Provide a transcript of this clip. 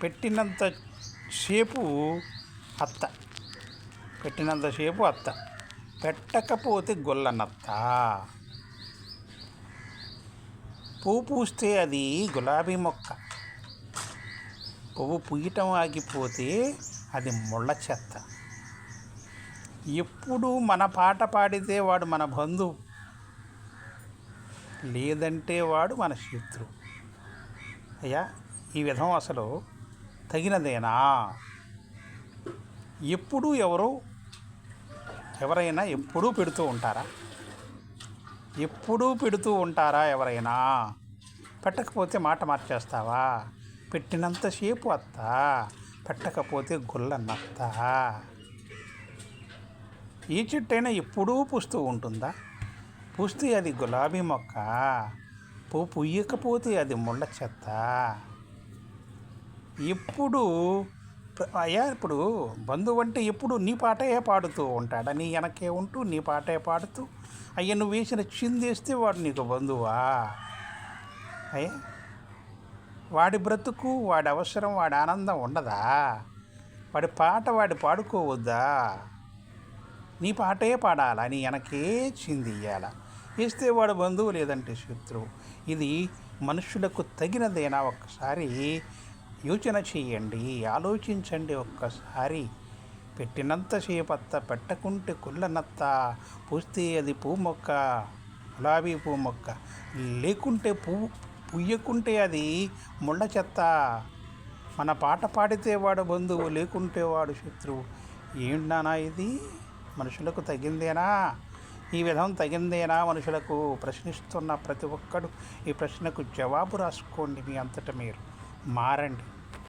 పెట్టినంత సేపు అత్త, పెట్టినంతసేపు అత్త, పెట్టకపోతే గొల్లనత్త. పువ్వు పూస్తే అది గులాబీ మొక్క, పువ్వు పూయటం ఆగిపోతే అది ముళ్ళ చెత్త. ఎప్పుడు మన పాట పాడితే వాడు మన బంధువు, లేదంటే వాడు మన శత్రువు. అయ్యా, ఈ విధం అసలు తగినదేనా? ఎప్పుడూ ఎవరైనా ఎప్పుడూ పెడుతూ ఉంటారా? ఎప్పుడూ పెడుతూ ఉంటారా ఎవరైనా? పెట్టకపోతే మాట మార్చేస్తావా? పెట్టినంతసేపు అత్త, పెట్టకపోతే గుల్లనత్త. ఏ చెట్టైనా ఎప్పుడూ పూస్తూ ఉంటుందా? పూస్తే అది గులాబీ మొక్క, పువ్వు పుయ్యకపోతే అది ముళ్ళ చెత్త. ఎప్పుడు అయ్యా, ఇప్పుడు బంధువు అంటే ఎప్పుడు నీ పాటే పాడుతూ ఉంటాడా? నీ వెనకే ఉంటూ నీ పాటే పాడుతూ, అయ్యా నువ్వు వేసిన చిందేస్తే వాడు నీకు బంధువా? అయ్యా, వాడి బ్రతుకు, వాడి అవసరం, వాడి ఆనందం ఉండదా? వాడి పాట వాడి పాడుకోవద్దా? నీ పాటే పాడాలా, నీ వెనకే చిందియ్యాలా? వేస్తే వాడు బంధువు, లేదంటే శత్రువు. ఇది మనుషులకు తగినదేనా? ఒక్కసారి యోచన చేయండి, ఆలోచించండి ఒక్కసారి. పెట్టినంతసేపు అత్త, పెట్టకుంటే కుళ్ళనత్త. పూస్తే అది పువ్వు మొక్క, గులాబీ పువ్వు మొక్క, లేకుంటే పుయ్యకుంటే అది ముళ్ళ చెత్త. మన పాట పాడితే వాడు బంధువు, లేకుంటే వాడు శత్రువు. ఏంటన్నా ఇది? మనుషులకు తగిందేనా? ఈ విధం తగిందేనా మనుషులకు? ప్రశ్నిస్తున్న ప్రతి ఒక్కడు ఈ ప్రశ్నకు జవాబు రాసుకోండి. మీ అంతటా మీరు మారండి.